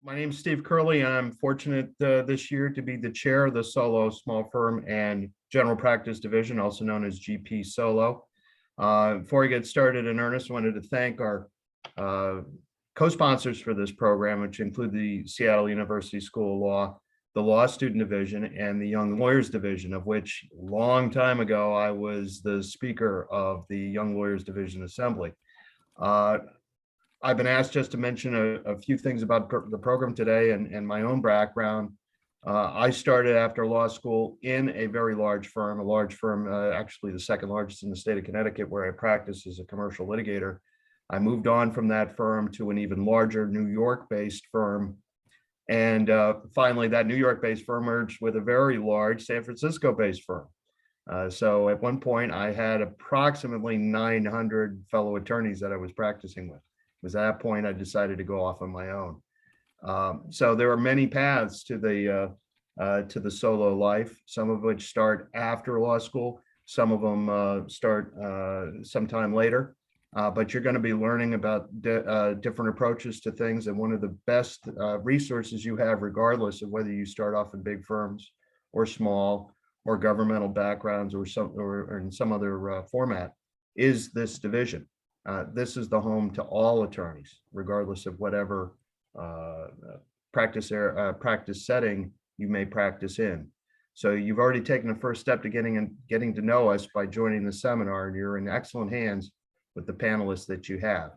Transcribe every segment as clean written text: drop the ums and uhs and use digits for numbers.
My name's Steve Curley, and I'm fortunate this year to be the chair of the Solo Small Firm and General Practice Division, also known as GP Solo. Before I get started in earnest, I wanted to thank our co-sponsors for this program, which include the Seattle University School of Law, the Law Student Division, and the Young Lawyers Division, of which a long time ago I was the speaker of the Young Lawyers Division Assembly. I've been asked just to mention a few things about the program today and my own background. I started after law school in a very large firm, actually the second largest in the state of Connecticut, where I practiced as a commercial litigator. I moved on from that firm to an even larger New York-based firm. And finally, that New York-based firm merged with a very large San Francisco-based firm. So at one point, I had approximately 900 fellow attorneys that I was practicing with. It was at that point I decided to go off on my own. So there are many paths to the solo life, some of which start after law school, some of them start sometime later. But you're going to be learning about different approaches to things, and one of the best resources you have, regardless of whether you start off in big firms or small or governmental backgrounds or in some other format, is this division. This is the home to all attorneys, regardless of whatever practice setting you may practice in. So you've already taken the first step to getting to know us by joining the seminar, and you're in excellent hands with the panelists that you have.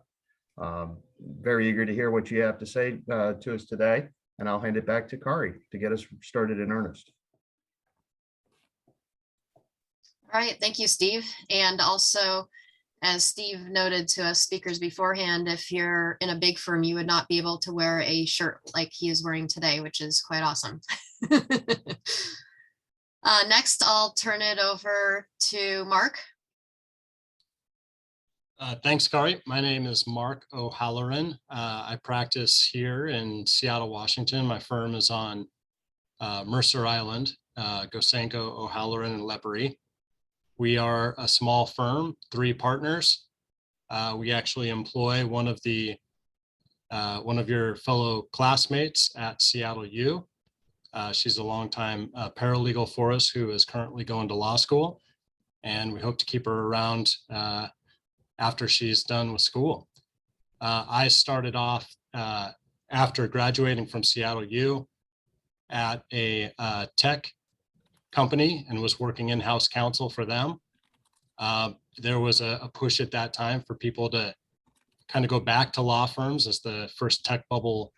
Very eager to hear what you have to say to us today, and I'll hand it back to Kari to get us started in earnest. All right, thank you, Steve. And also, as Steve noted to us speakers beforehand, if you're in a big firm, you would not be able to wear a shirt like he is wearing today, which is quite awesome. Next, I'll turn it over to Mark. Thanks, Kari. My name is Mark O'Halloran. I practice here in Seattle, Washington. My firm is on Mercer Island, Gosenko, O'Halloran, and Lepery. We are a small firm, 3 partners. We actually employ one of your fellow classmates at Seattle U. She's a longtime paralegal for us who is currently going to law school, and we hope to keep her around after she's done with school. I started off after graduating from Seattle U at a tech company and was working in-house counsel for them. There was a push at that time for people to kind of go back to law firms as the first tech bubble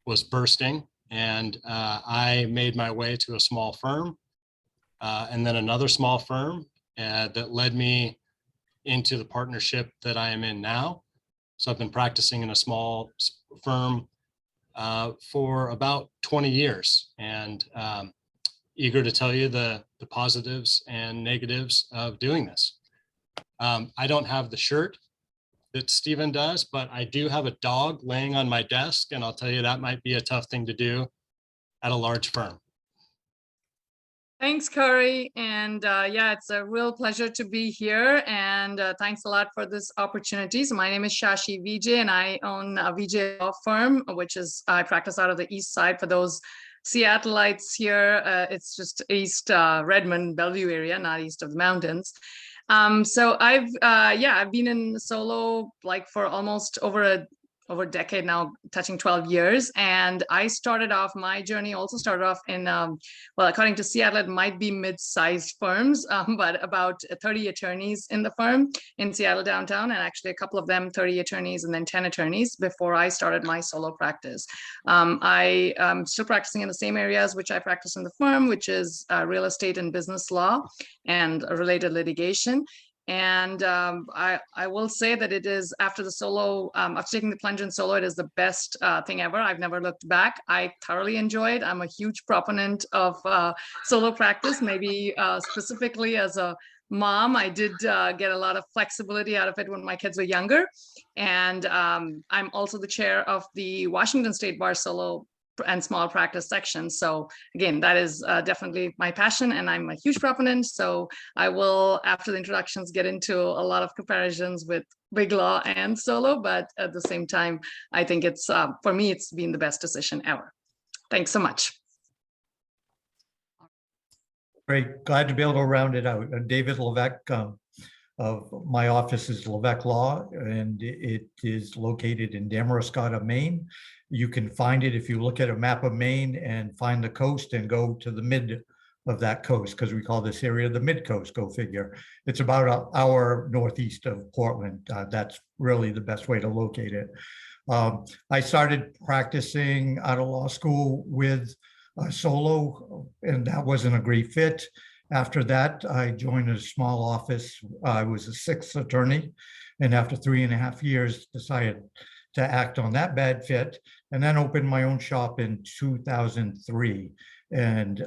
was bursting. And I made my way to a small firm and then another small firm that led me into the partnership that I am in now. So I've been practicing in a small firm for about 20 years, and eager to tell you the positives and negatives of doing this. I don't have the shirt that Stephen does, but I do have a dog laying on my desk, and I'll tell you that might be a tough thing to do at a large firm. Thanks, Kari. And yeah, it's a real pleasure to be here. And thanks a lot for this opportunity. So my name is Shashi Vijay, and I own a Vijay law firm, which is, I practice out of the East Side. For those Seattleites here, it's just East Redmond, Bellevue area, not east of the mountains. So I've been in solo like for almost over a decade now, touching 12 years. And I started off, my journey also started off in, well, according to Seattle, it might be mid-sized firms, but about 30 attorneys in the firm in Seattle downtown, and actually a couple of them 30 attorneys and then 10 attorneys before I started my solo practice. I am still practicing in the same areas which I practice in the firm, which is real estate and business law and related litigation. And I will say that it is, after the solo, after taking the plunge in solo, it is the best thing ever. I've never looked back. I thoroughly enjoy it. I'm a huge proponent of solo practice, maybe specifically as a mom. I did get a lot of flexibility out of it when my kids were younger. And I'm also the chair of the Washington State Bar Solo and small practice section. So again, that is definitely my passion, and I'm a huge proponent. So I will, after the introductions, get into a lot of comparisons with big law and solo, but at the same time, I think it's, for me, it's been the best decision ever. Thanks so much. Great, glad to be able to round it out. David Levesque, of my office is Levesque Law, and it is located in Damariscotta, Maine. You can find it if you look at a map of Maine and find the coast and go to the mid of that coast, because we call this area the mid coast, go figure. It's about an hour northeast of Portland. That's really the best way to locate it. I started practicing out of law school with solo, and that wasn't a great fit. After that, I joined a small office. I was a sixth attorney, and after 3.5 years, decided to act on that bad fit, and then opened my own shop in 2003. And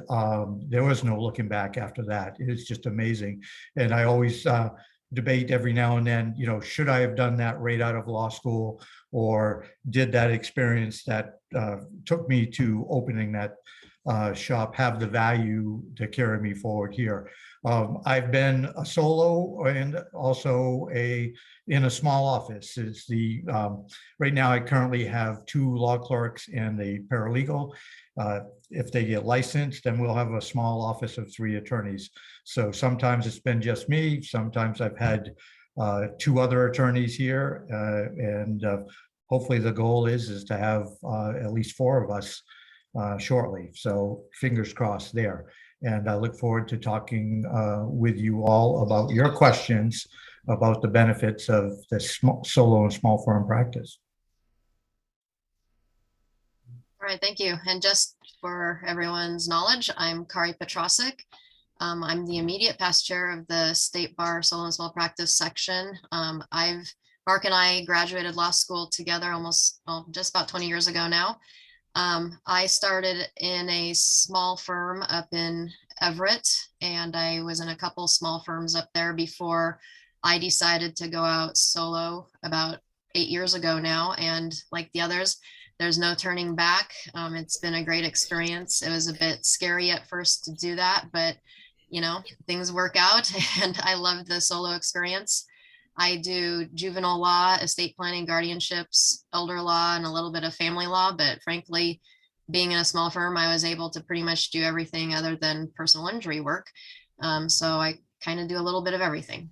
there was no looking back after that. It's just amazing. And I always debate every now and then, you know, should I have done that right out of law school, or did that experience that took me to opening that shop have the value to carry me forward here? I've been a solo and also in a small office. It's right now I currently have 2 law clerks and a paralegal. If they get licensed, then we'll have a small office of 3 attorneys. So sometimes it's been just me. Sometimes I've had 2 other attorneys here, and hopefully the goal is to have at least 4 of us shortly. So fingers crossed there. And I look forward to talking with you all about your questions about the benefits of the solo and small firm practice. All right, thank you. And just for everyone's knowledge, I'm Kari Petrosek. I'm the immediate past chair of the State Bar Solo and Small Practice section. Mark and I graduated law school together almost, well, just about 20 years ago now. I started in a small firm up in Everett, and I was in a couple small firms up there before I decided to go out solo about 8 years ago now. And like the others, there's no turning back. It's been a great experience. It was a bit scary at first to do that, but you know, things work out, and I loved the solo experience. I do juvenile law, estate planning, guardianships, elder law, and a little bit of family law. But frankly, being in a small firm, I was able to pretty much do everything other than personal injury work. So I kind of do a little bit of everything.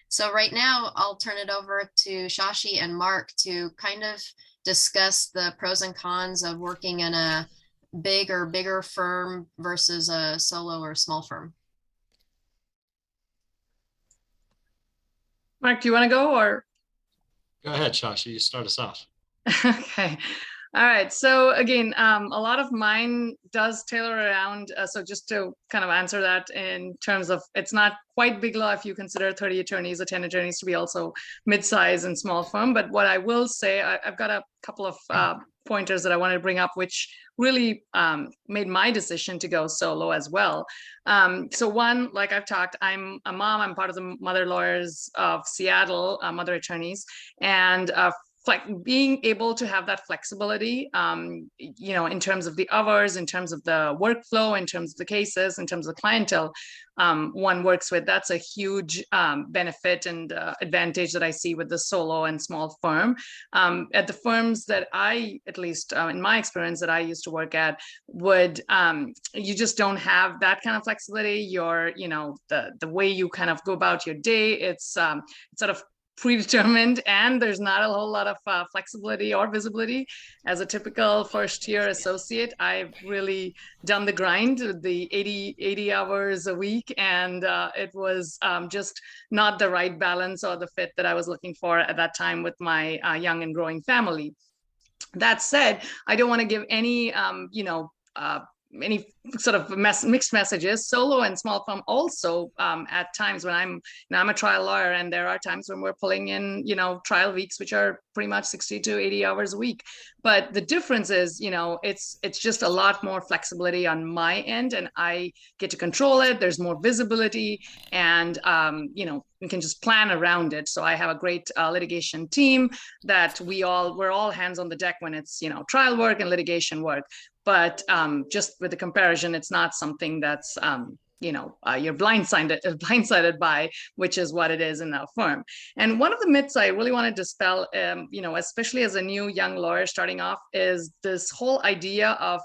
So right now, I'll turn it over to Shashi and Mark to kind of discuss the pros and cons of working in a big or bigger firm versus a solo or small firm. Mark, do you want to go, or? Go ahead, Shashi, you start us off. Okay. All right. So again, a lot of mine does tailor around. So just to kind of answer that in terms of, it's not quite big law if you consider 30 attorneys or 10 attorneys to be also mid-size and small firm. But what I will say, I've got a couple of pointers that I wanted to bring up, which really made my decision to go solo as well. So one, like I've talked, I'm a mom. I'm part of the Mother Lawyers of Seattle, Mother Attorneys, and like being able to have that flexibility, you know, in terms of the hours, in terms of the workflow, in terms of the cases, in terms of the clientele one works with, that's a huge benefit and advantage that I see with the solo and small firm. At the firms that I, at least in my experience that I used to work at, would you just don't have that kind of flexibility. You're, you know, the way you kind of go about your day, it's sort of predetermined, and there's not a whole lot of flexibility or visibility. As a typical first-year associate, I've really done the grind, the 80 hours a week, and it was just not the right balance or the fit that I was looking for at that time with my young and growing family. That said, I don't want to give any, you know, any sort of mixed messages. Solo and small firm also at times when I'm a trial lawyer, and there are times when we're pulling in, trial weeks, which are pretty much 60 to 80 hours a week. But the difference is, it's just a lot more flexibility on my end, and I get to control it. There's more visibility, and we can just plan around it. So I have a great litigation team that we're all hands on the deck when it's trial work and litigation work. But just with the comparison, it's not something that's you're blindsided by, which is what it is in our firm. And one of the myths I really want to dispel, especially as a new young lawyer starting off, is this whole idea of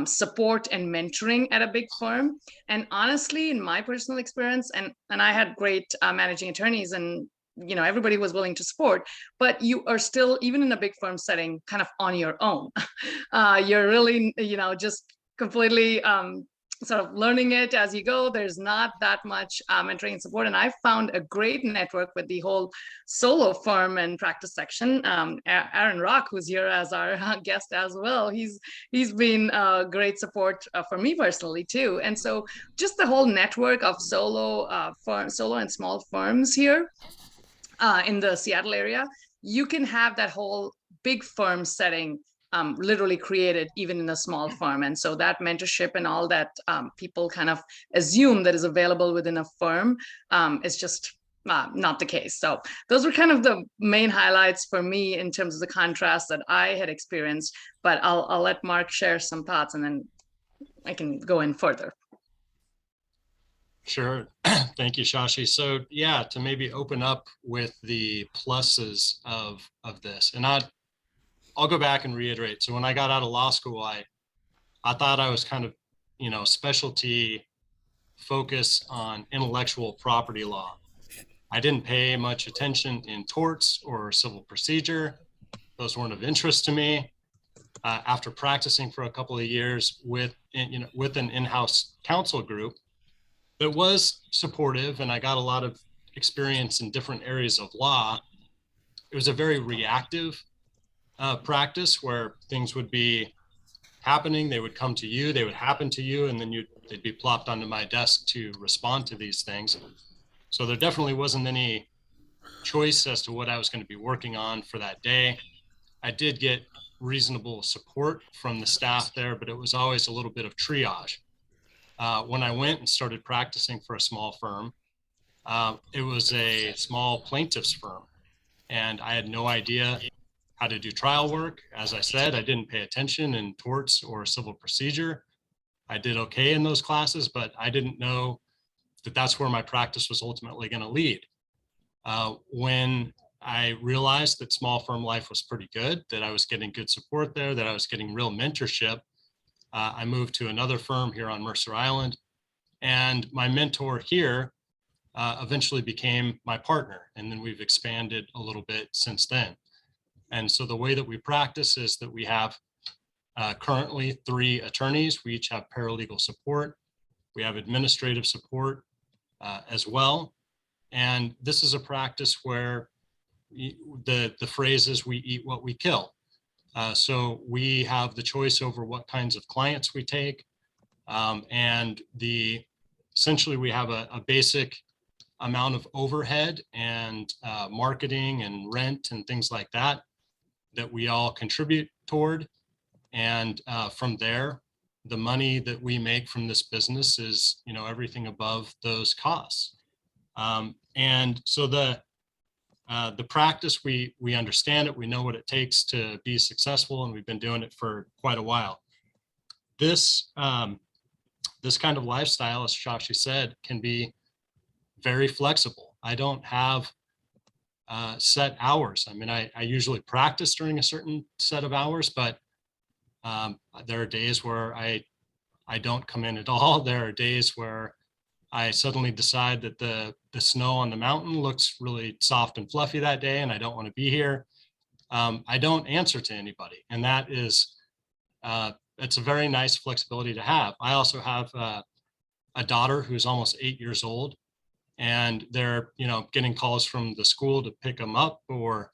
support and mentoring at a big firm. And honestly, in my personal experience, and I had great managing attorneys, and everybody was willing to support, but you are still, even in a big firm setting, kind of on your own. You're really, just completely sort of learning it as you go. There's not that much mentoring and support. And I found a great network with the whole solo firm and practice section. Aaron Rock, who's here as our guest as well, he's been great support for me personally too. And so just the whole network of solo and small firms here in the Seattle area, you can have that whole big firm setting literally created even in a small firm. And so that mentorship and all that people kind of assume that is available within a firm is just not the case. So those were kind of the main highlights for me in terms of the contrast that I had experienced, but I'll let Mark share some thoughts and then I can go in further. Sure. Thank you, Shashi. So yeah, to maybe open up with the pluses of this, and I'll go back and reiterate. So when I got out of law school, I thought I was kind of, specialty focus on intellectual property law. I didn't pay much attention in torts or civil procedure. Those weren't of interest to me. After practicing for a couple of years with an in-house counsel group that was supportive, and I got a lot of experience in different areas of law, it was a very reactive practice where things would be happening, they would come to you, they would happen to you, and then they'd be plopped onto my desk to respond to these things. So there definitely wasn't any choice as to what I was going to be working on for that day. I did get reasonable support from the staff there, but it was always a little bit of triage. When I went and started practicing for a small firm, it was a small plaintiff's firm, and I had no idea how to do trial work. As I said, I didn't pay attention in torts or civil procedure. I did okay in those classes, but I didn't know that that's where my practice was ultimately going to lead. When I realized that small firm life was pretty good, that I was getting good support there, that I was getting real mentorship, I moved to another firm here on Mercer Island, and my mentor here eventually became my partner. And then we've expanded a little bit since then. And so the way that we practice is that we have currently 3 attorneys. We each have paralegal support. We have administrative support as well. And this is a practice where the phrase is we eat what we kill. So we have the choice over what kinds of clients we take. And essentially we have a basic amount of overhead and marketing and rent and things like that we all contribute toward. And from there, the money that we make from this business is, everything above those costs. And so the practice, we understand it, we know what it takes to be successful, and we've been doing it for quite a while. This kind of lifestyle, as Shashi said, can be very flexible. I don't have set hours. I mean, I usually practice during a certain set of hours, but there are days where I don't come in at all. There are days where I suddenly decide that the snow on the mountain looks really soft and fluffy that day, and I don't want to be here. I don't answer to anybody, and that is it's a very nice flexibility to have. I also have a daughter who's almost 8 years old, and they're getting calls from the school to pick them up, or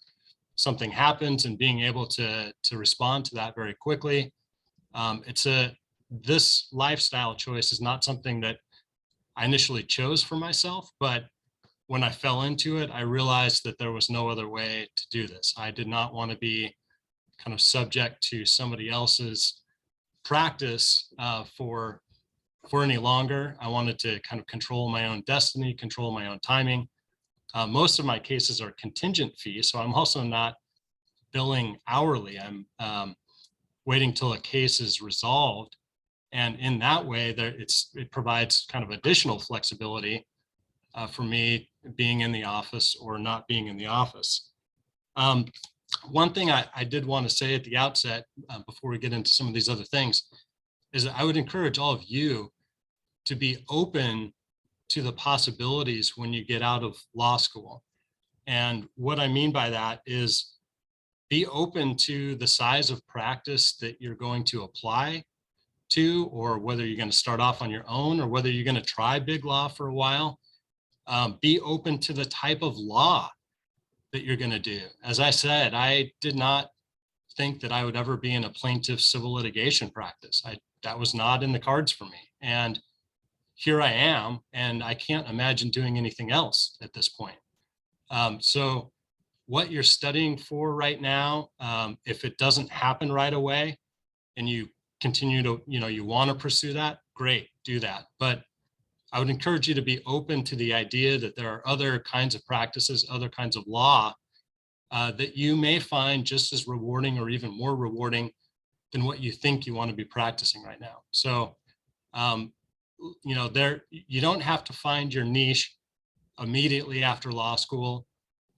something happens, and being able to respond to that very quickly. this lifestyle choice is not something that I initially chose for myself, but when I fell into it, I realized that there was no other way to do this. I did not want to be kind of subject to somebody else's practice for any longer. I wanted to kind of control my own destiny, control my own timing. Most of my cases are contingent fees, so I'm also not billing hourly. I'm waiting till a case is resolved. And in that way, it provides kind of additional flexibility for me being in the office or not being in the office. One thing I did want to say at the outset, before we get into some of these other things, is that I would encourage all of you to be open to the possibilities when you get out of law school. And what I mean by that is be open to the size of practice that you're going to apply to, or whether you're going to start off on your own, or whether you're going to try big law for a while. Be open to the type of law that you're going to do. As I said, I did not think that I would ever be in a plaintiff civil litigation practice. That was not in the cards for me. And here I am, and I can't imagine doing anything else at this point. So what you're studying for right now, if it doesn't happen right away and you continue to, you want to pursue that, great, do that. But I would encourage you to be open to the idea that there are other kinds of practices, other kinds of law that you may find just as rewarding or even more rewarding than what you think you want to be practicing right now. So, you don't have to find your niche immediately after law school.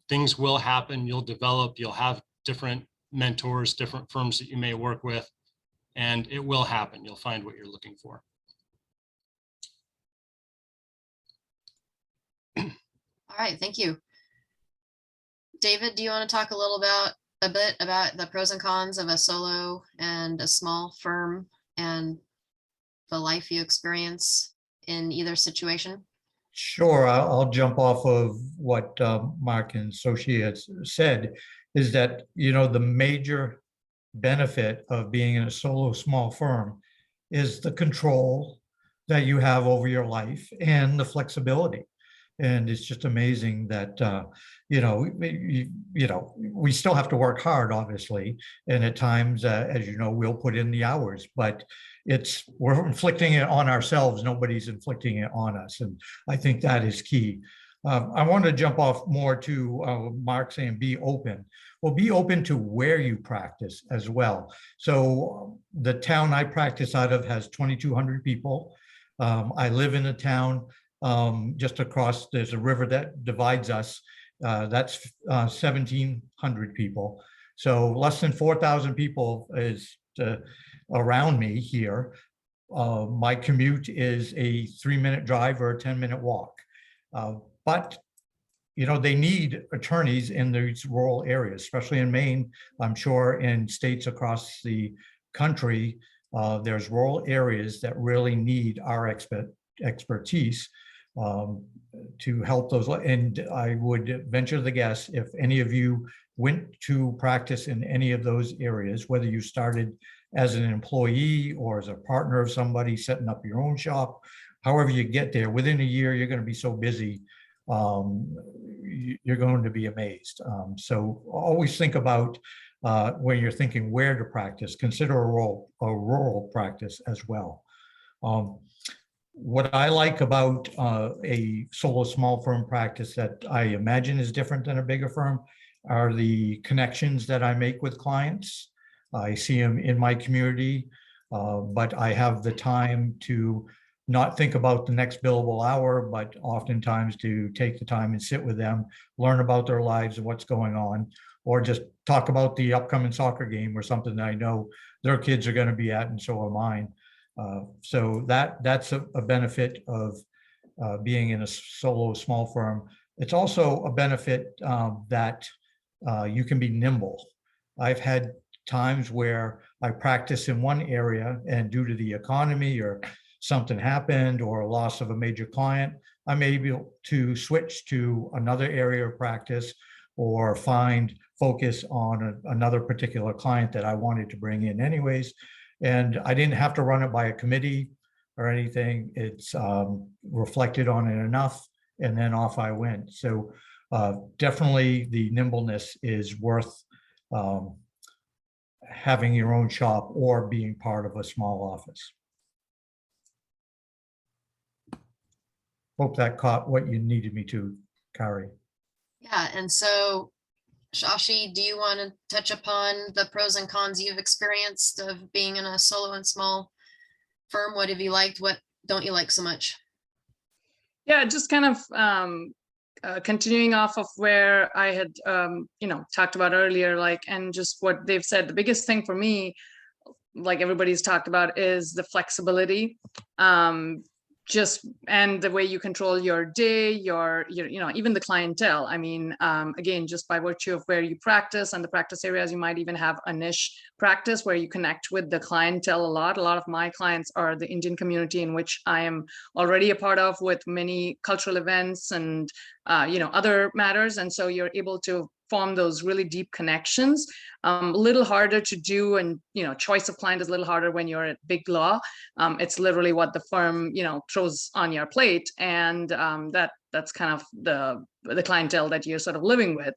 Things will happen. You'll develop, you'll have different mentors, different firms that you may work with, and it will happen. You'll find what you're looking for. All right, thank you. David, do you want to talk a bit about the pros and cons of a solo and a small firm and the life you experience in either situation? Sure, I'll jump off of what Mark and Shashi has said, is that, the major benefit of being in a solo small firm is the control that you have over your life and the flexibility. And it's just amazing that, we still have to work hard, obviously. And at times, as you know, we'll put in the hours, but we're inflicting it on ourselves. Nobody's inflicting it on us. And I think that is key. I want to jump off more to Mark saying be open. Well, be open to where you practice as well. So the town I practice out of has 2,200 people. I live in a town just across, there's a river that divides us. That's 1,700 people. So less than 4,000 people is around me here. My commute is a 3-minute drive or a 10-minute walk. But they need attorneys in these rural areas, especially in Maine. I'm sure in states across the country, there's rural areas that really need our expertise to help those. And I would venture the guess, if any of you went to practice in any of those areas, whether you started as an employee or as a partner of somebody setting up your own shop, however you get there, within a year, you're going to be so busy, you're going to be amazed. So always think about when you're thinking where to practice, consider a rural practice as well. What I like about a solo small firm practice that I imagine is different than a bigger firm are the connections that I make with clients. I see them in my community, but I have the time to not think about the next billable hour, but oftentimes to take the time and sit with them, learn about their lives and what's going on, or just talk about the upcoming soccer game or something that I know their kids are going to be at, and so are mine. So that's a benefit of being in a solo small firm. It's also a benefit that you can be nimble. I've had times where I practice in one area, and due to the economy or something happened or a loss of a major client, I'm able to switch to another area of practice or find focus on another particular client that I wanted to bring in anyways. And I didn't have to run it by a committee or anything. It's reflected on it enough, and then off I went. So definitely the nimbleness is worth having your own shop or being part of a small office. Hope that caught what you needed me to, Kari. Yeah, and so Shashi, do you want to touch upon the pros and cons you've experienced of being in a solo and small firm? What have you liked? What don't you like so much? Yeah, just kind of continuing off of where I had, talked about earlier, like, and just what they've said, the biggest thing for me, like everybody's talked about, is the flexibility. And the way you control your day, your even the clientele. I mean, again, just by virtue of where you practice and the practice areas, you might even have a niche practice where you connect with the clientele a lot. A lot of my clients are the Indian community, in which I am already a part of, with many cultural events and other matters. And so you're able to form those really deep connections. A little harder to do, and choice of client is a little harder when you're at big law. It's literally what the firm throws on your plate, and that's kind of the clientele that you're sort of living with.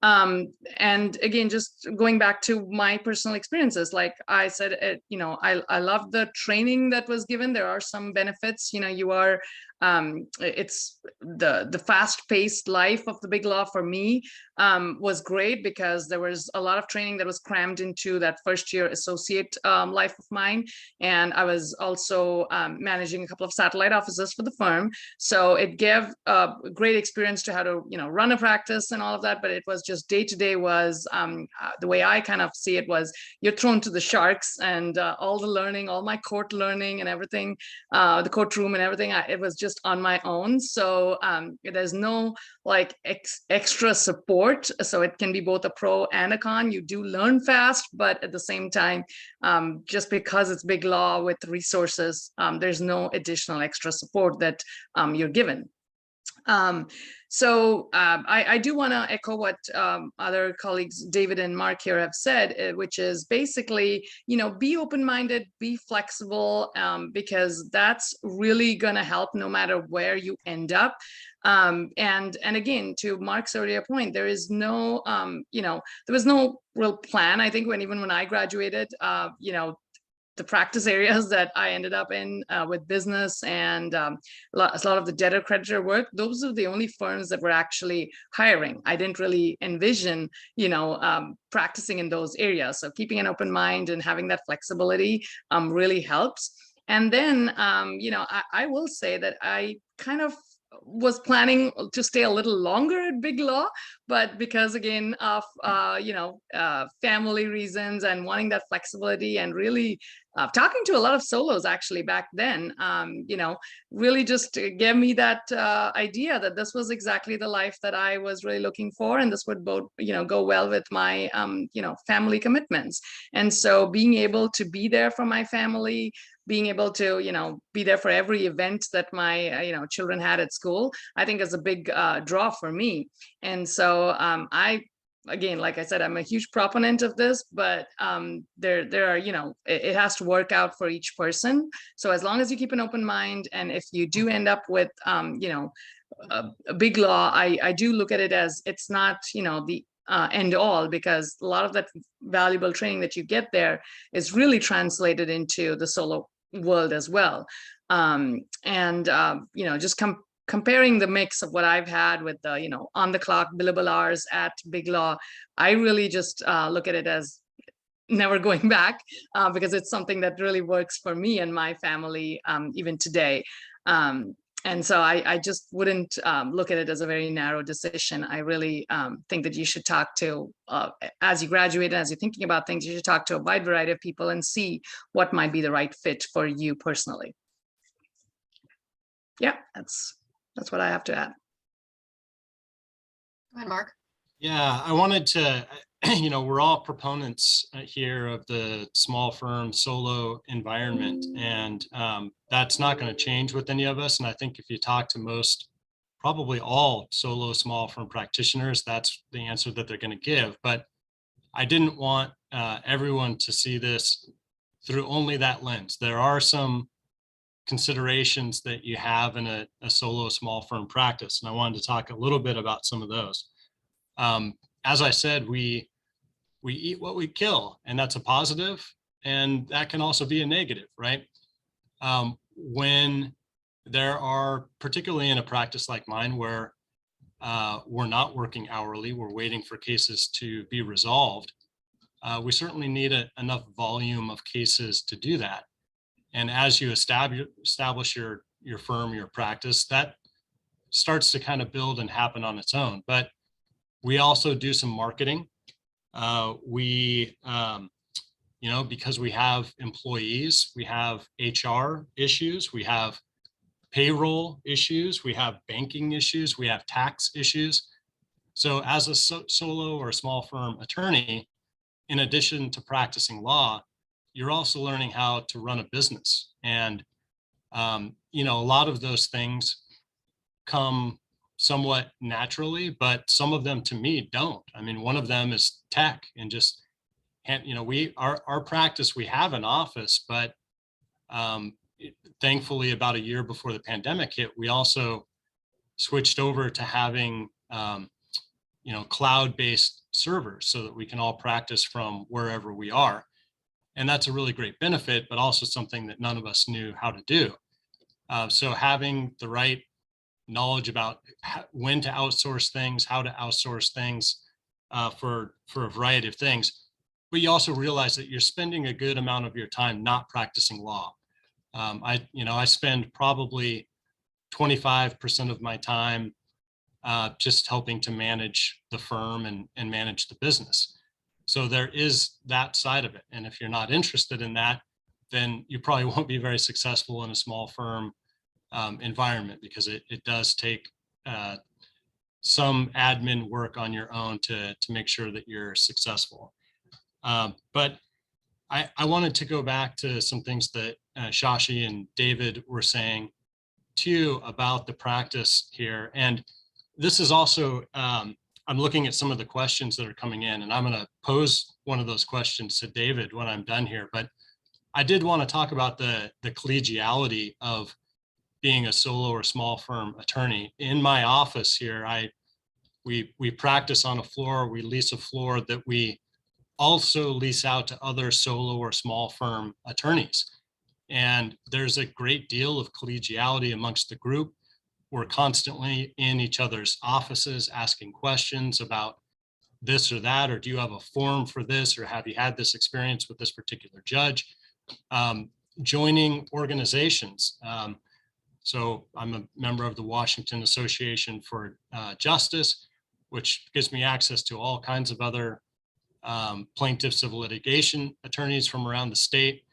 And again, just going back to my personal experiences, like I said, I love the training that was given. There are some benefits. You are it's the fast-paced life of the big law for me was great, because there was a lot of training that was crammed into that first year associate life of mine. And I was also managing a couple of satellite offices for the firm. So it gave a great experience to how to, run a practice and all of that. But it was just day-to-day was the way I kind of see it was, you're thrown to the sharks, and all the learning, all my court learning and everything, the courtroom and everything, it was just on my own. So there's no like extra support. So it can be both a pro and a con. You do learn fast, but at the same time, just because it's big law with resources, there's no additional extra support that you're given. So I do want to echo what other colleagues, David and Mark here, have said, which is basically, be open-minded, be flexible, because that's really going to help no matter where you end up. And again, to Mark's earlier point, there is no, there was no real plan. I think even when I graduated, the practice areas that I ended up in with business and a lot of the debtor creditor work, those are the only firms that were actually hiring. I didn't really envision, practicing in those areas. So keeping an open mind and having that flexibility really helps. And then, I will say that I kind of was planning to stay a little longer at big law, but because again of family reasons and wanting that flexibility, and really talking to a lot of solos actually back then, really just gave me that idea that this was exactly the life that I was really looking for, and this would both go well with my family commitments. And so being able to be there for my family, being able to be there for every event that my children had at school, I think is a big draw for me. And so again, like I said, I'm a huge proponent of this, but there are, it has to work out for each person. So as long as you keep an open mind, and if you do end up with a big law, I do look at it as, it's not the end all, because a lot of that valuable training that you get there is really translated into the solo world as well. Just comparing the mix of what I've had with the on the clock billable hours at big law, I really just look at it as never going back, because it's something that really works for me and my family even today. And so I just wouldn't look at it as a very narrow decision. I really think that you should talk to, as you graduate and as you're thinking about things, you should talk to a wide variety of people and see what might be the right fit for you personally. Yeah, that's what I have to add. Go ahead, Mark. Yeah, I wanted to, we're all proponents here of the small firm solo environment, and that's not going to change with any of us. And I think if you talk to most, probably all solo small firm practitioners, that's the answer that they're going to give. But I didn't want everyone to see this through only that lens. There are some considerations that you have in a solo small firm practice, and I wanted to talk a little bit about some of those. As I said, we eat what we kill, and that's a positive, and that can also be a negative, right? When there are, particularly in a practice like mine, where we're not working hourly, we're waiting for cases to be resolved, we certainly need enough volume of cases to do that. And as you establish your firm, your practice, that starts to kind of build and happen on its own. But we also do some marketing. Because we have employees, we have HR issues, we have payroll issues, we have banking issues, we have tax issues. So as a solo or small firm attorney, in addition to practicing law, you're also learning how to run a business. And, a lot of those things come somewhat naturally, but some of them to me don't. I mean, one of them is tech, and just, our practice, we have an office, but thankfully about a year before the pandemic hit, we also switched over to having, cloud-based servers so that we can all practice from wherever we are. And that's a really great benefit, but also something that none of us knew how to do. So having the right knowledge about when to outsource things, how to outsource things for a variety of things. But you also realize that you're spending a good amount of your time not practicing law. I spend probably 25% of my time just helping to manage the firm and manage the business. So there is that side of it. And if you're not interested in that, then you probably won't be very successful in a small firm environment, because it does take some admin work on your own to make sure that you're successful. But I wanted to go back to some things that Shashi and David were saying too about the practice here. And this is also, I'm looking at some of the questions that are coming in, and I'm going to pose one of those questions to David when I'm done here. But I did want to talk about the collegiality of being a solo or small firm attorney. In my office here, we practice on a floor, we lease a floor that we also lease out to other solo or small firm attorneys. And there's a great deal of collegiality amongst the group. We're constantly in each other's offices asking questions about this or that, or do you have a form for this, or have you had this experience with this particular judge? Joining organizations. So I'm a member of the Washington Association for Justice, which gives me access to all kinds of other plaintiff civil litigation attorneys from around the state.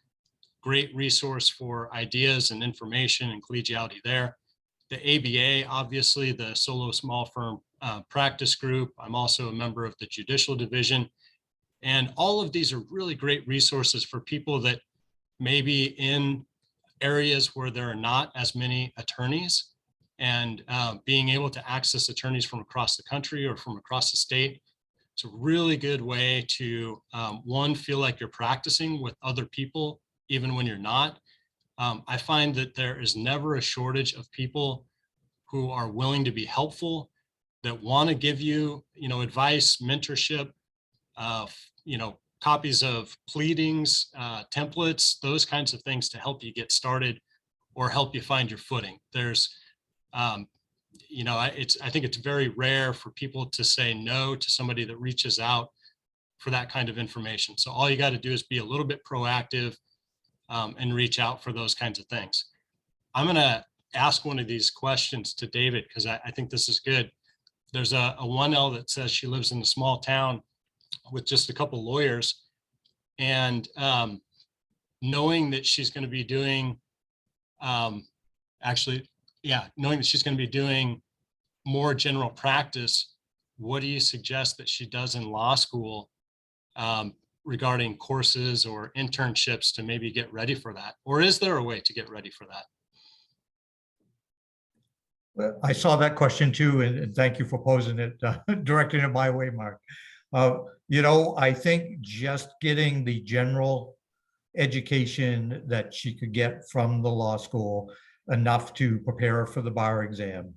Great resource for ideas and information and collegiality there. The ABA, obviously, the solo small firm practice group. I'm also a member of the judicial division. And all of these are really great resources for people that may be in areas where there are not as many attorneys, and being able to access attorneys from across the country or from across the state. It's a really good way to, one, feel like you're practicing with other people, even when you're not. I find that there is never a shortage of people who are willing to be helpful, that want to give you, advice, mentorship, copies of pleadings, templates, those kinds of things to help you get started or help you find your footing. There's, I think it's very rare for people to say no to somebody that reaches out for that kind of information. So all you got to do is be a little bit proactive and reach out for those kinds of things. I'm going to ask one of these questions to David, because I think this is good. There's a 1L that says she lives in a small town with just a couple lawyers, and knowing that she's going to be doing, knowing that she's going to be doing more general practice, what do you suggest that she does in law school regarding courses or internships to maybe get ready for that? Or is there a way to get ready for that? I saw that question too, and thank you for posing it, directing it my way, Mark. I think just getting the general education that she could get from the law school, enough to prepare her for the bar exam,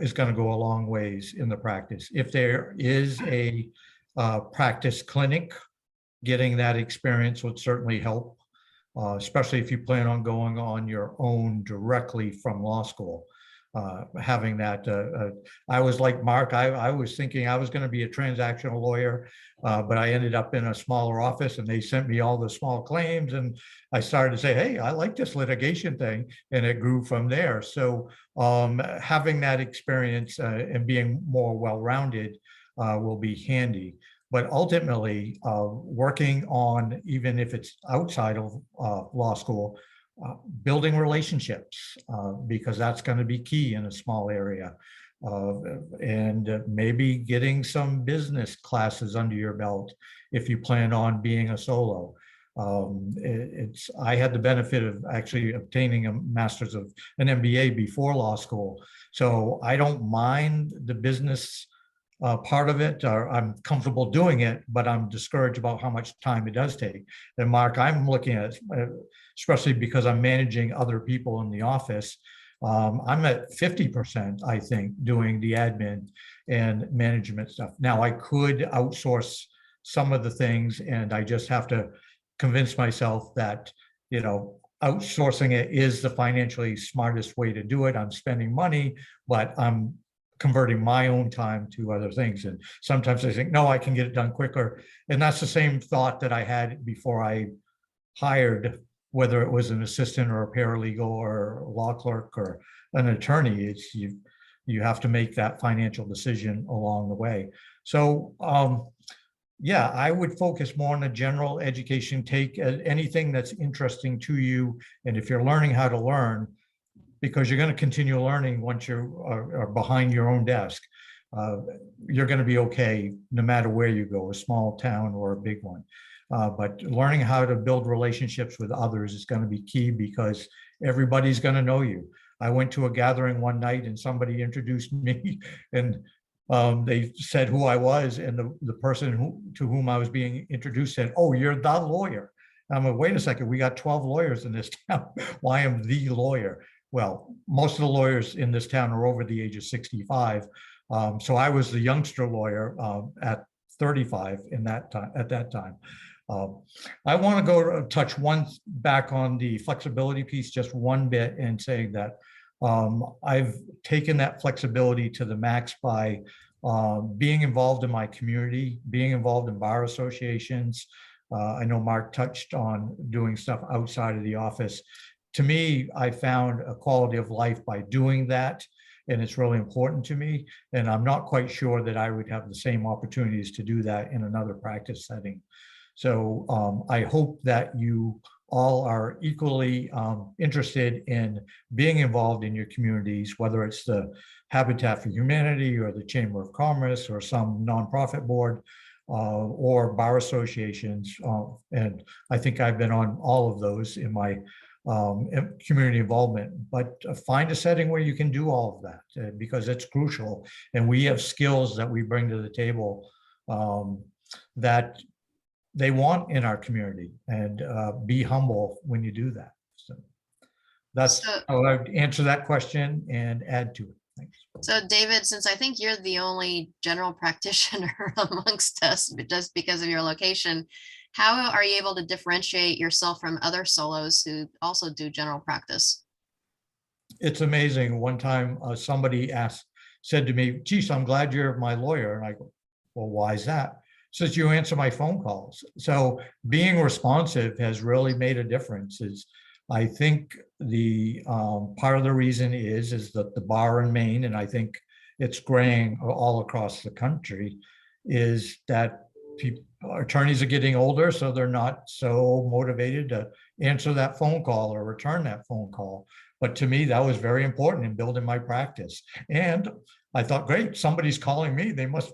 is going to go a long ways in the practice. If there is a practice clinic, getting that experience would certainly help, especially if you plan on going on your own directly from law school. Having that, I was like Mark, I was thinking I was going to be a transactional lawyer, but I ended up in a smaller office and they sent me all the small claims, and I started to say, hey, I like this litigation thing, and it grew from there. So having that experience and being more well-rounded will be handy. But ultimately, working on, even if it's outside of law school, building relationships, because that's going to be key in a small area, and maybe getting some business classes under your belt if you plan on being a solo. I had the benefit of actually obtaining a master's of an MBA before law school, so I don't mind the business part of it, or I'm comfortable doing it, but I'm discouraged about how much time it does take. And Mark, I'm looking at, especially because I'm managing other people in the office, I'm at 50%, I think, doing the admin and management stuff. Now, I could outsource some of the things, and I just have to convince myself that, outsourcing it is the financially smartest way to do it. I'm spending money, but I'm converting my own time to other things. And sometimes I think, no, I can get it done quicker. And that's the same thought that I had before I hired, whether it was an assistant or a paralegal or a law clerk or an attorney. It's you have to make that financial decision along the way. So yeah, I would focus more on the general education. Take anything that's interesting to you. And if you're learning how to learn, because you're going to continue learning once you are behind your own desk, you're going to be okay no matter where you go, a small town or a big one. But learning how to build relationships with others is going to be key, because everybody's going to know you. I went to a gathering one night and somebody introduced me, and they said who I was, and the person to whom I was being introduced said, "Oh, you're the lawyer." I'm like, wait a second, we got 12 lawyers in this town. Why am the lawyer? Well, most of the lawyers in this town are over the age of 65. So I was the youngster lawyer at 35 at that time. I want to go touch back on the flexibility piece just one bit, and say that I've taken that flexibility to the max by being involved in my community, being involved in bar associations. I know Mark touched on doing stuff outside of the office. To me, I found a quality of life by doing that, and it's really important to me. And I'm not quite sure that I would have the same opportunities to do that in another practice setting. So I hope that you all are equally interested in being involved in your communities, whether it's the Habitat for Humanity or the Chamber of Commerce or some nonprofit board or bar associations. And I think I've been on all of those in my community involvement, but find a setting where you can do all of that, because it's crucial. And we have skills that we bring to the table that they want in our community, and be humble when you do that. So that's how I would answer that question and add to it. Thanks. So David, since I think you're the only general practitioner amongst us, but just because of your location, how are you able to differentiate yourself from other solos who also do general practice? It's amazing. One time somebody said to me, "Geez, I'm glad you're my lawyer." And I go, "Well, why is that?" Says, "You answer my phone calls." So being responsive has really made a difference. I think the part of the reason is that the bar in Maine, and I think it's graying all across the country, is that attorneys are getting older, so they're not so motivated to answer that phone call or return that phone call. But to me, that was very important in building my practice. And I thought, great, somebody's calling me. They must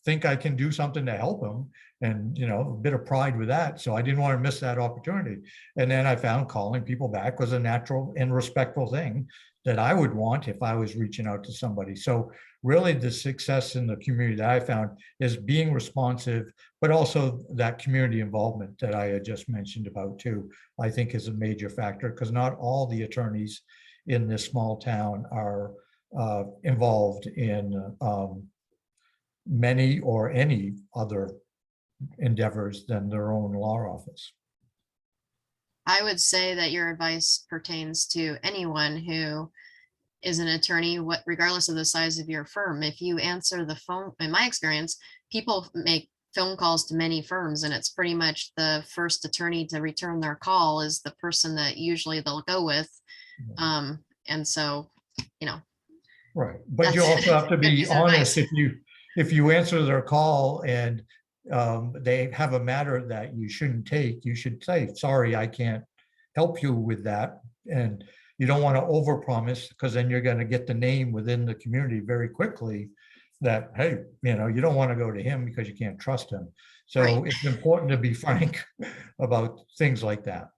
think I can do something to help them, and a bit of pride with that. So I didn't want to miss that opportunity. And then I found calling people back was a natural and respectful thing that I would want if I was reaching out to somebody. So really the success in the community that I found is being responsive, but also that community involvement that I had just mentioned about too, I think is a major factor, because not all the attorneys in this small town are involved in many or any other endeavors than their own law office. I would say that your advice pertains to anyone who is an attorney, regardless of the size of your firm. If you answer the phone, in my experience, people make phone calls to many firms, and it's pretty much the first attorney to return their call is the person that usually they'll go with. And so, you know. Right, but you also have to be honest. If you answer their call and they have a matter that you shouldn't take, you should say, sorry, I can't help you with that. And you don't want to overpromise, because then you're going to get the name within the community very quickly that, hey, you know, you don't want to go to him because you can't trust him. So Right. It's important to be frank about things like that.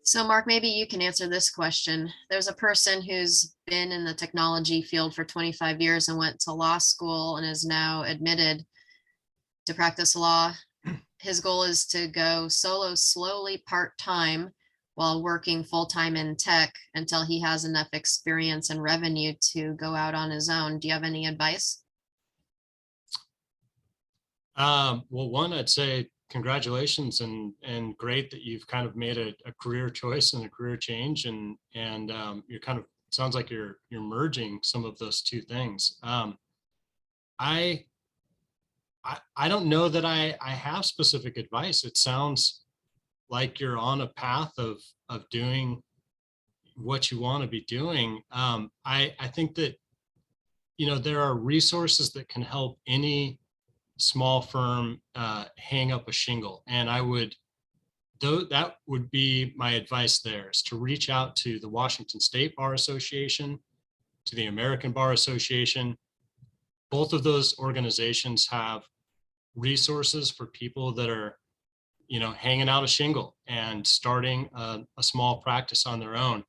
So Mark, maybe you can answer this question. There's a person who's been in the technology field for 25 years and went to law school and is now admitted to practice law. His goal is to go solo slowly part-time while working full-time in tech until he has enough experience and revenue to go out on his own. Do you have any advice? Well, one, I'd say congratulations, and great that you've kind of made a career choice and a career change, and you're kind of, sounds like you're merging some of those two things. I don't know that I have specific advice. It sounds like you're on a path of doing what you want to be doing. I think that, you know, there are resources that can help any small firm hang up a shingle, and that would be my advice there, is to reach out to the Washington State Bar Association, to the American Bar Association. Both of those organizations have resources for people that are, you know, hanging out a shingle and starting a small practice on their own.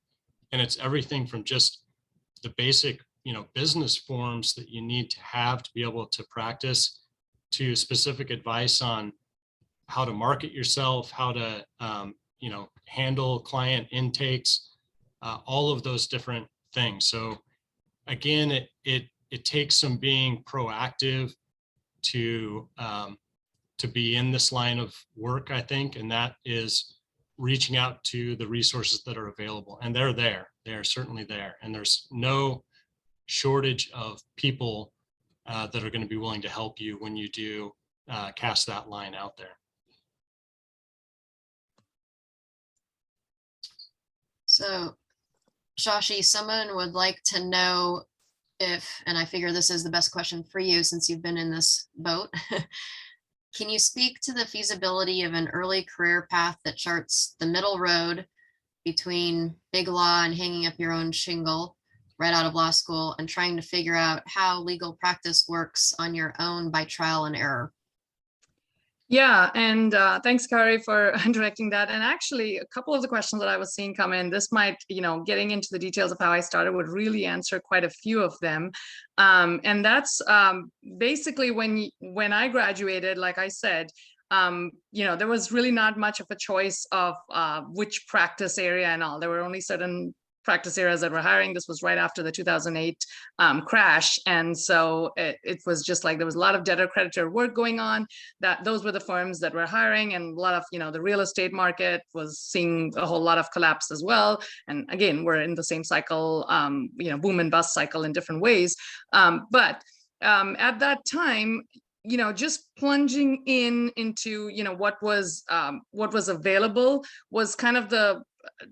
And it's everything from just the basic, you know, business forms that you need to have to be able to practice, to specific advice on how to market yourself, how to, you know, handle client intakes, all of those different things. So again, it takes some being proactive to be in this line of work, I think, and that is reaching out to the resources that are available, and they're there. They are certainly there, and there's no shortage of people that are going to be willing to help you when you do cast that line out there. So, Shashi, someone would like to know if, and I figure this is the best question for you since you've been in this boat, can you speak to the feasibility of an early career path that charts the middle road between big law and hanging up your own shingle right out of law school and trying to figure out how legal practice works on your own by trial and error? Yeah, and thanks, Kari, for directing that. And actually, a couple of the questions that I was seeing come in, this might, you know, getting into the details of how I started would really answer quite a few of them. And that's basically when I graduated, like I said, you know, there was really not much of a choice of which practice area and all. There were only certain practice areas that were hiring. This was right after the 2008 crash. And so it was just like, there was a lot of debtor creditor work going on, that those were the firms that were hiring, and a lot of, you know, the real estate market was seeing a whole lot of collapse as well. And again, we're in the same cycle, you know, boom and bust cycle in different ways. But at that time, you know, just plunging into, you know, what was available was kind of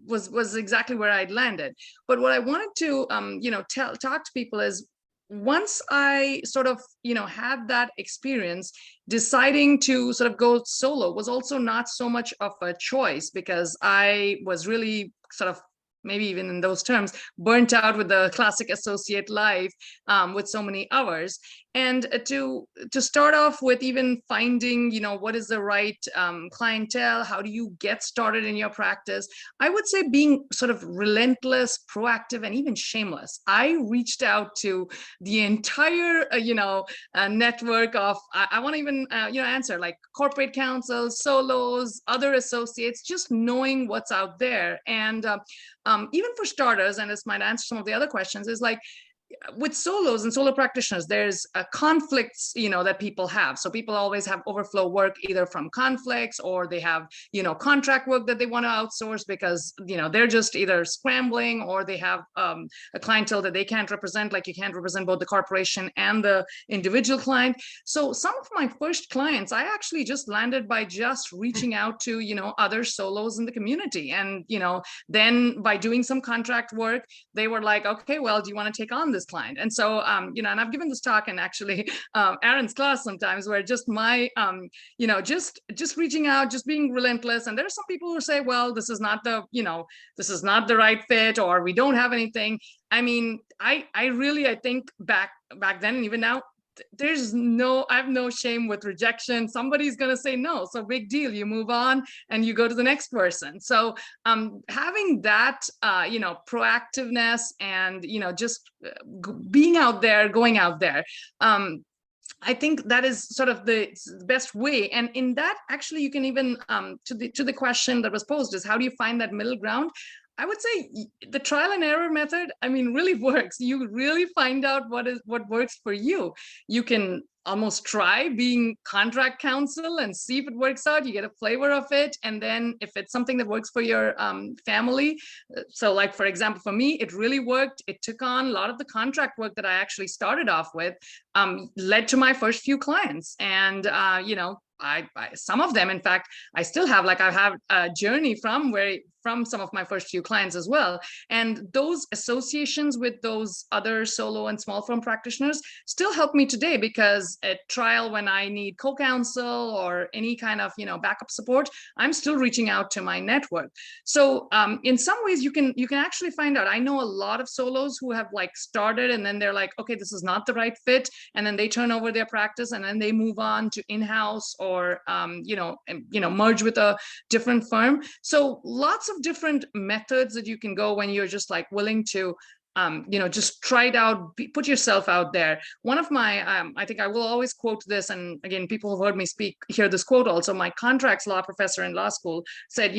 was exactly where I'd landed. But what I wanted to, you know, talk to people is, once I sort of, you know, had that experience, deciding to sort of go solo was also not so much of a choice, because I was really sort of, maybe even in those terms, burnt out with the classic associate life with so many hours. And to start off with, even finding, what is the right clientele, how do you get started in your practice? I would say being sort of relentless, proactive, and even shameless. I reached out to the entire, network of, I want to even, answer like corporate counsels, solos, other associates, just knowing what's out there. And even for starters, and this might answer some of the other questions, is like, with solos and solo practitioners, there's conflicts, that people have. So people always have overflow work, either from conflicts, or they have, contract work that they want to outsource because, they're just either scrambling, or they have a clientele that they can't represent. Like, you can't represent both the corporation and the individual client. So some of my first clients, I actually just landed by just reaching out to, other solos in the community. And, then by doing some contract work, they were like, okay, well, do you want to take on this client? And so, and I've given this talk in actually Aaron's class sometimes, where just my, just reaching out, just being relentless. And there are some people who say, well, this is not the, this is not the right fit, or we don't have anything. I mean, I think back then, and even now, I have no shame with rejection. Somebody's going to say no. So big deal. You move on and you go to the next person. So having that, proactiveness and, just being out there, going out there. I think that is sort of the best way. And in that, actually, you can even, to the question that was posed, is how do you find that middle ground? I would say the trial and error method, really works. You really find out what works for you. You can almost try being contract counsel and see if it works out. You get a flavor of it. And then if it's something that works for your family. So like, for example, for me, it really worked. It took on a lot of the contract work that I actually started off with, led to my first few clients. And, I some of them, in fact, I still have, like, I have a journey from some of my first few clients as well. And those associations with those other solo and small firm practitioners still help me today, because at trial, when I need co-counsel or any kind of, backup support, I'm still reaching out to my network. So in some ways you can actually find out. I know a lot of solos who have like started, and then they're like, okay, this is not the right fit. And then they turn over their practice, and then they move on to in-house, or merge with a different firm. So lots of different methods that you can go when you're just like willing to just try it out, put yourself out there. One of my, I think I will always quote this, and again, people who've heard me speak hear this quote also. My contracts law professor in law school said,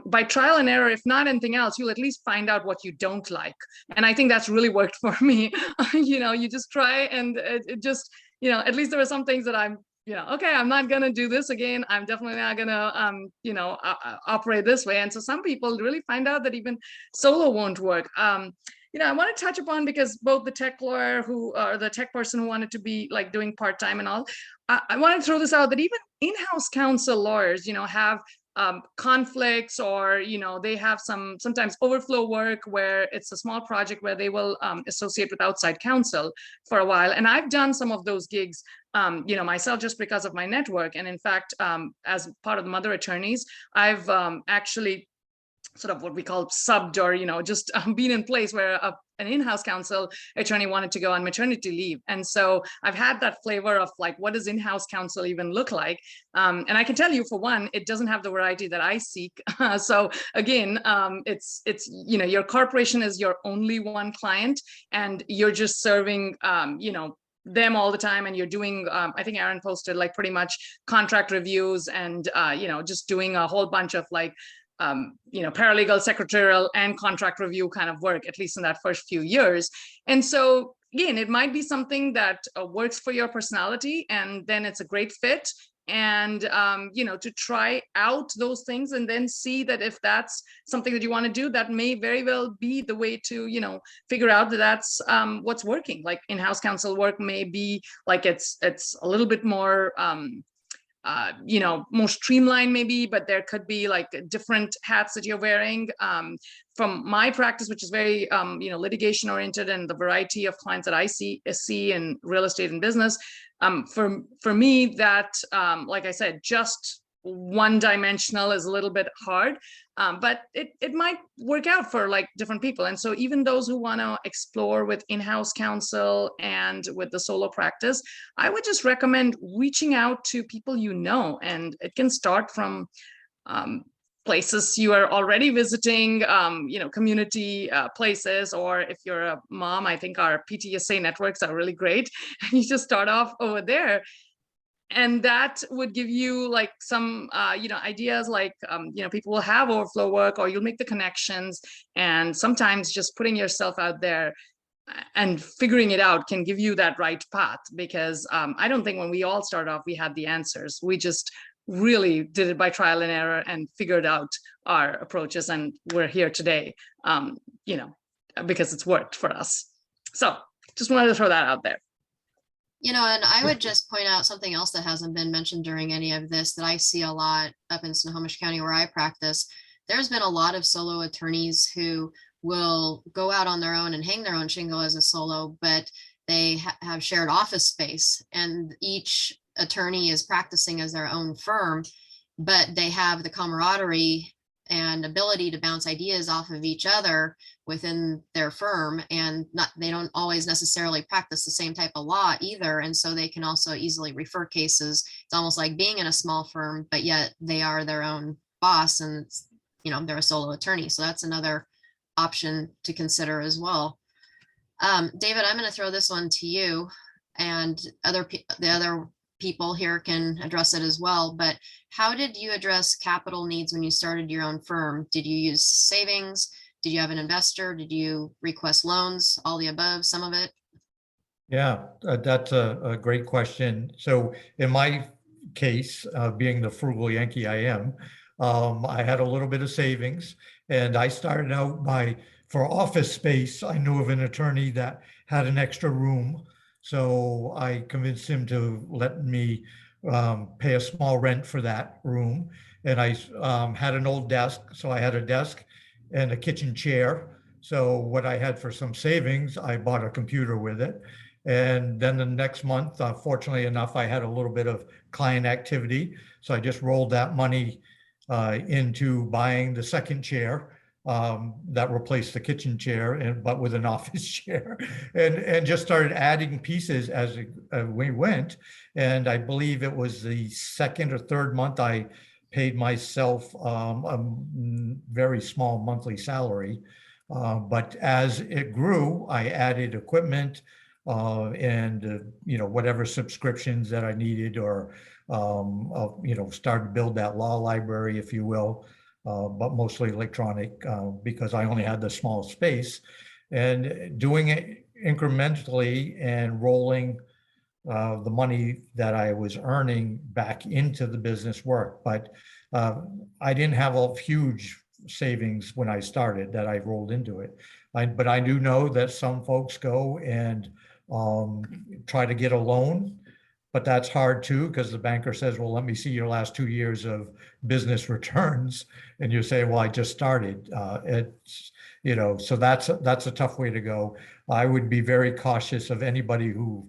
by trial and error, if not anything else, you'll at least find out what you don't like. And I think that's really worked for me. You just try, and it just, at least there are some things that I'm, okay, I'm not going to do this again. I'm definitely not going to, operate this way. And so some people really find out that even solo won't work. I want to touch upon, because both the tech lawyer or the tech person who wanted to be like doing part-time and all, I want to throw this out, that even in-house counsel lawyers, have conflicts, or they have sometimes overflow work where it's a small project where they will associate with outside counsel for a while. And I've done some of those gigs myself, just because of my network. And in fact, as part of the mother attorneys, I've actually sort of what we call subbed, or just been in place where an in-house counsel attorney wanted to go on maternity leave. And so I've had that flavor of like, what does in-house counsel even look like? And I can tell you, for one, it doesn't have the variety that I seek. So again, it's your corporation is your only one client, and you're just serving them all the time, and you're doing I think Aaron posted like pretty much contract reviews, and just doing a whole bunch of like paralegal, secretarial, and contract review kind of work, at least in that first few years. And so again, it might be something that works for your personality, and then it's a great fit. And to try out those things, and then see that if that's something that you want to do, that may very well be the way to figure out that that's what's working. Like in-house counsel work may be like it's a little bit more more streamlined maybe, but there could be like different hats that you're wearing. From my practice, which is very litigation oriented, and the variety of clients that I see in real estate and business, for me, that like I said, just one-dimensional is a little bit hard, but it might work out for like different people. And so even those who want to explore with in-house counsel and with the solo practice, I would just recommend reaching out to people you know, and it can start from places you are already visiting, community places, or if you're a mom, I think our PTSA networks are really great. You just start off over there. And that would give you like some, ideas like, people will have overflow work, or you'll make the connections. And sometimes just putting yourself out there and figuring it out can give you that right path, because I don't think when we all started off, we had the answers. We just really did it by trial and error and figured out our approaches. And we're here today, because it's worked for us. So just wanted to throw that out there. And I would just point out something else that hasn't been mentioned during any of this that I see a lot up in Snohomish County where I practice. There's been a lot of solo attorneys who will go out on their own and hang their own shingle as a solo, but they have shared office space, and each attorney is practicing as their own firm, but they have the camaraderie and ability to bounce ideas off of each other within their firm, and they don't always necessarily practice the same type of law either, and so they can also easily refer cases. It's almost like being in a small firm, but yet they are their own boss, and they're a solo attorney. So that's another option to consider as well. David, I'm going to throw this one to you, and the other people here can address it as well, but how did you address capital needs when you started your own firm? Did you use savings? Did you have an investor? Did you request loans? All the above, some of it? Yeah, that's a great question. So in my case, being the frugal Yankee I am, I had a little bit of savings, and I started out for office space, I knew of an attorney that had an extra room. So I convinced him to let me pay a small rent for that room. And I had an old desk. So I had a desk and a kitchen chair. So what I had for some savings, I bought a computer with it. And then the next month, fortunately enough, I had a little bit of client activity. So I just rolled that money into buying the second chair that replaced the kitchen chair, but with an office chair, and just started adding pieces as we went. And I believe it was the second or third month I paid myself a very small monthly salary. But as it grew, I added equipment and whatever subscriptions that I needed, or started to build that law library, if you will. But mostly electronic because I only had the small space, and doing it incrementally and rolling the money that I was earning back into the business work. But I didn't have a huge savings when I started that I rolled into it. But I do know that some folks go and try to get a loan. But that's hard too, because the banker says, well, let me see your last 2 years of business returns. And you say, well, I just started. So that's a tough way to go. I would be very cautious of anybody who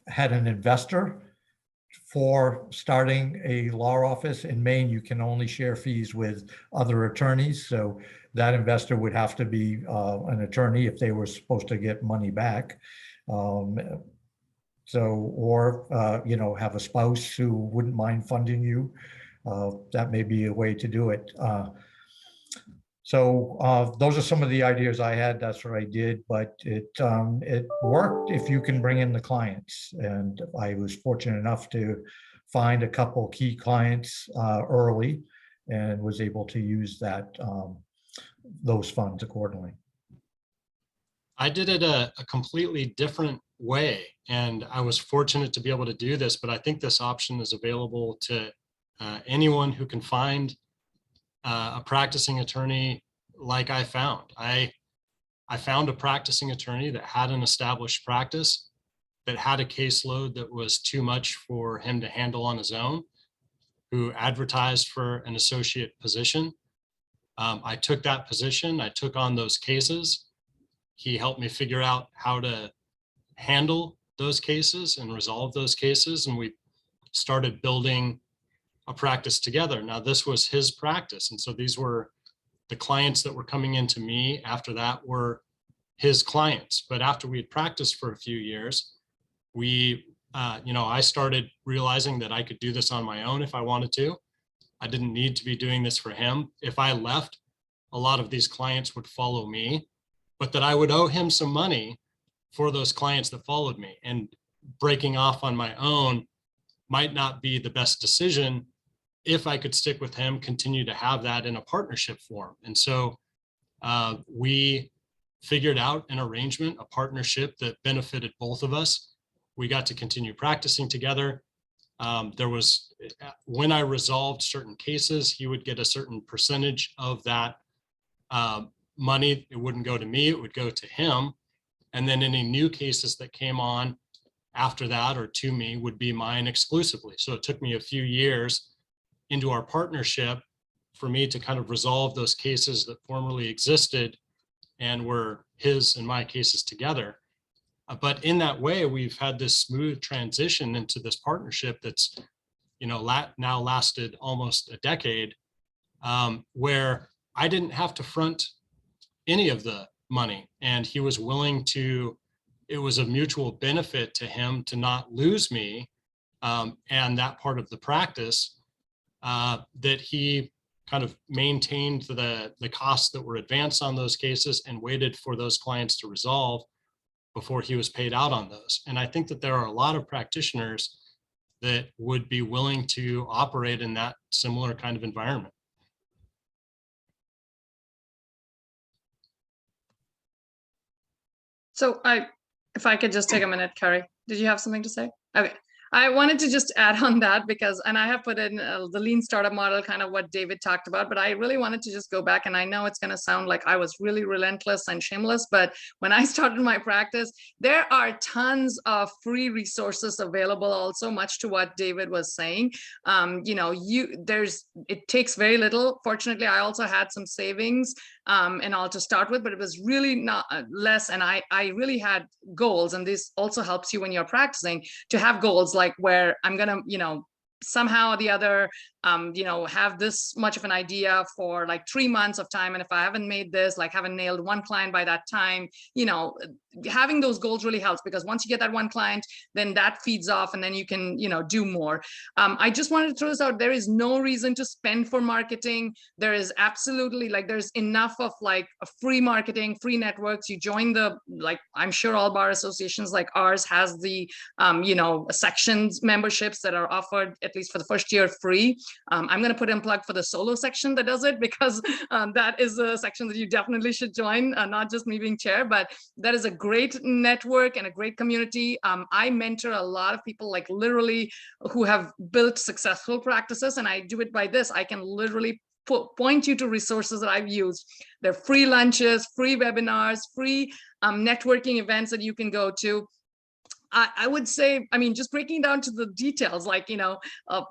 had an investor for starting a law office. In Maine, you can only share fees with other attorneys. So that investor would have to be an attorney if they were supposed to get money back. Or have a spouse who wouldn't mind funding you. That may be a way to do it. Those are some of the ideas I had. That's what I did, but it worked if you can bring in the clients. And I was fortunate enough to find a couple key clients early, and was able to use those funds accordingly. I did it a completely different way, and I was fortunate to be able to do this, but I think this option is available to anyone who can find a practicing attorney like I found. I found a practicing attorney that had an established practice, that had a caseload that was too much for him to handle on his own, who advertised for an associate position. I took that position, I took on those cases. He helped me figure out how to handle those cases and resolve those cases. And we started building a practice together. Now, this was his practice. And so these were the clients that were coming into me after that were his clients. But after we had practiced for a few years, I started realizing that I could do this on my own if I wanted to. I didn't need to be doing this for him. If I left, a lot of these clients would follow me, but that I would owe him some money for those clients that followed me. And breaking off on my own might not be the best decision if I could stick with him, continue to have that in a partnership form. And so we figured out an arrangement, a partnership that benefited both of us. We got to continue practicing together. When I resolved certain cases, he would get a certain percentage of that money. It wouldn't go to me, it would go to him. And then any new cases that came on after that or to me would be mine exclusively. So it took me a few years into our partnership for me to kind of resolve those cases that formerly existed and were his and my cases together. But in that way, we've had this smooth transition into this partnership that's, now lasted almost a decade, where I didn't have to front any of the money, and he was willing to. It was a mutual benefit to him to not lose me and that part of the practice, that he kind of maintained the costs that were advanced on those cases and waited for those clients to resolve before he was paid out on those. And I think that there are a lot of practitioners that would be willing to operate in that similar kind of environment. So if I could just take a minute, Kari, did you have something to say? Okay. I wanted to just add on that because, and I have put in the lean startup model, kind of what David talked about, but I really wanted to just go back, and I know it's going to sound like I was really relentless and shameless, but when I started my practice, there are tons of free resources available also, much to what David was saying. It takes very little. Fortunately, I also had some savings and all to start with, but it was really not less. And I really had goals, and this also helps you when you're practicing to have goals like where I'm gonna, somehow or the other, have this much of an idea for like 3 months of time. And if I haven't made this, like haven't nailed one client by that time, having those goals really helps, because once you get that one client, then that feeds off and then you can, do more. I just wanted to throw this out. There is no reason to spend for marketing. There is absolutely there's enough of free marketing, free networks. You join I'm sure all bar associations like ours has the, sections memberships that are offered at least for the first year free. I'm going to put in plug for the solo section that does it, because that is a section that you definitely should join, not just me being chair, but that is a great network and a great community. I mentor a lot of people literally who have built successful practices, and I do it by this. I can literally point you to resources that I've used. They're free lunches, free webinars, free networking events that you can go to. I would say, just breaking down to the details,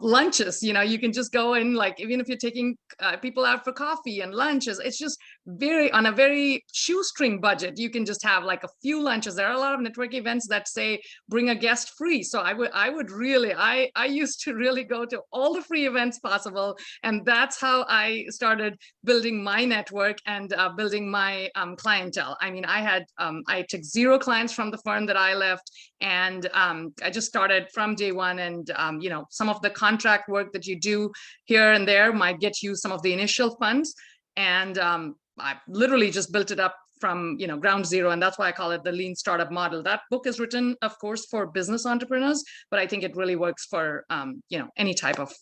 lunches, you can just go in, even if you're taking people out for coffee and lunches, it's just on a very shoestring budget. You can just have a few lunches. There are a lot of network events that say bring a guest free. So I used to really go to all the free events possible. And that's how I started building my network and building my clientele. I took 0 clients from the firm that I left. And I just started from day one. And, some of the contract work that you do here and there might get you some of the initial funds. And I literally just built it up from, ground zero. And that's why I call it the lean startup model. That book is written, of course, for business entrepreneurs, but I think it really works for, any type of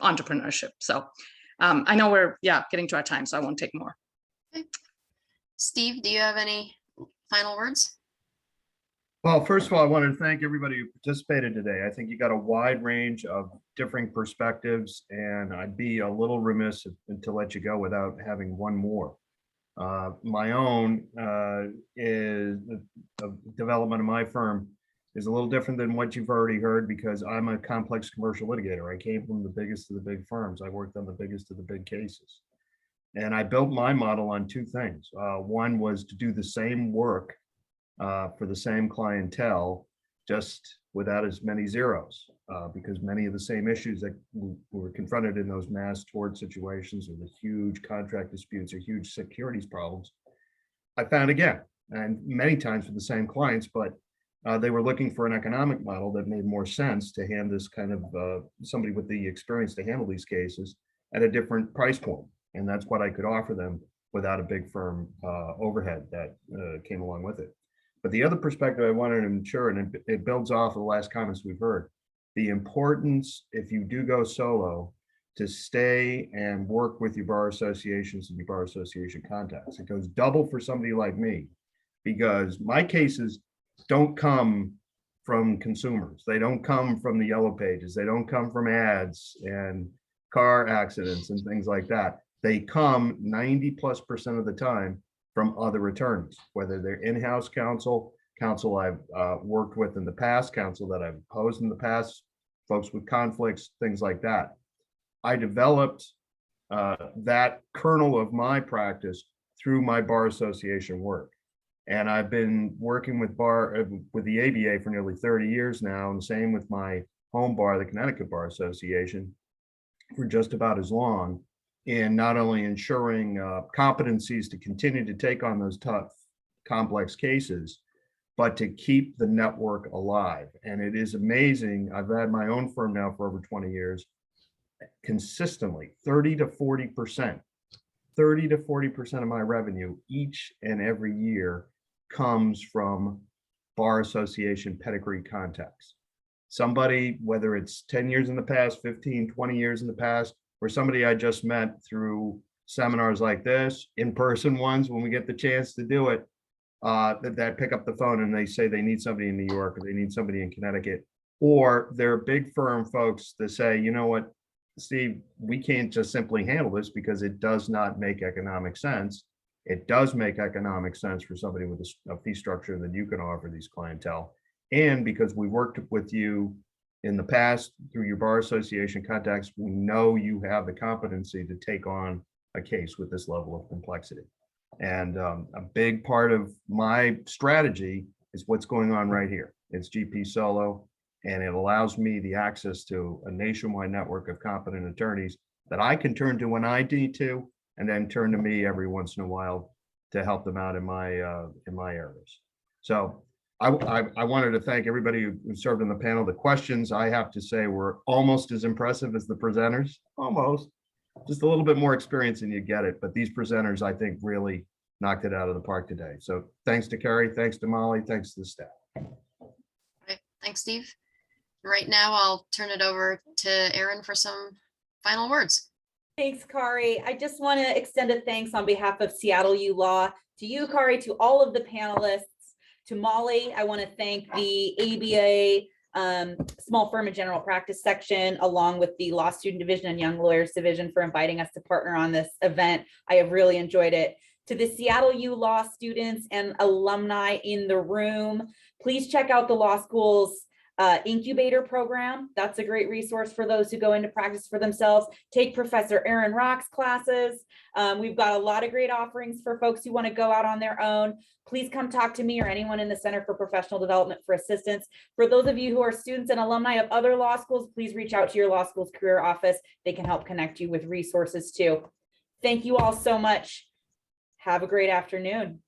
entrepreneurship. So I know we're, getting to our time, so I won't take more. Okay. Steve, do you have any final words? Well, first of all, I wanted to thank everybody who participated today. I think you got a wide range of differing perspectives, and I'd be a little remiss to let you go without having one more. My own is the development of my firm is a little different than what you've already heard, because I'm a complex commercial litigator. I came from the biggest of the big firms. I worked on the biggest of the big cases. And I built my model on 2 things. One was to do the same work for the same clientele just without as many zeros, because many of the same issues that were confronted in those mass tort situations or the huge contract disputes or huge securities problems, I found again, and many times for the same clients, but they were looking for an economic model that made more sense to hand this kind of somebody with the experience to handle these cases at a different price point. And that's what I could offer them without a big firm overhead that came along with it. But the other perspective I wanted to ensure, and it builds off of the last comments we've heard, the importance, if you do go solo, to stay and work with your bar associations and your bar association contacts. It goes double for somebody like me, because my cases don't come from consumers. They don't come from the yellow pages. They don't come from ads and car accidents and things like that. They come 90+% of the time from other attorneys, whether they're in-house counsel I've worked with in the past, counsel that I've opposed in the past, folks with conflicts, things like that. I developed that kernel of my practice through my bar association work. And I've been working with the ABA for nearly 30 years now, and same with my home bar, the Connecticut Bar Association, for just about as long, in not only ensuring competencies to continue to take on those tough, complex cases, but to keep the network alive. And it is amazing. I've had my own firm now for over 20 years, consistently 30 to 40%. 30 to 40% of my revenue each and every year comes from bar association pedigree contacts. Somebody, whether it's 10 years in the past, 15, 20 years in the past, or somebody I just met through seminars like this, in-person ones when we get the chance to do it, that pick up the phone and they say they need somebody in New York or they need somebody in Connecticut, or they're big firm folks that say, you know what, Steve, we can't just simply handle this because it does not make economic sense. It does make economic sense for somebody with a fee structure that you can offer these clientele. And because we worked with you in the past through your bar association contacts, we know you have the competency to take on a case with this level of complexity. And a big part of my strategy is what's going on right here. It's GP Solo. And it allows me the access to a nationwide network of competent attorneys that I can turn to when I need to, and then turn to me every once in a while to help them out in my areas. So I wanted to thank everybody who served on the panel. The questions, I have to say, were almost as impressive as the presenters, almost. Just a little bit more experience and you get it. But these presenters, I think, really knocked it out of the park today. So thanks to Kari, thanks to Molly, thanks to the staff. All right, thanks, Steve. Right now, I'll turn it over to Erin for some final words. Thanks, Kari. I just want to extend a thanks on behalf of Seattle U Law to you, Kari, to all of the panelists, to Molly. I want to thank the ABA Small Firm and General Practice section, along with the Law Student Division and Young Lawyers Division, for inviting us to partner on this event. I have really enjoyed it. To the Seattle U Law students and alumni in the room, please check out the law school's incubator program. That's a great resource for those who go into practice for themselves. Take Professor Aaron Rock's classes. We've got a lot of great offerings for folks who want to go out on their own. Please come talk to me or anyone in the Center for Professional Development for assistance. For those of you who are students and alumni of other law schools, please reach out to your law school's career office. They can help connect you with resources too. Thank you all so much. Have a great afternoon.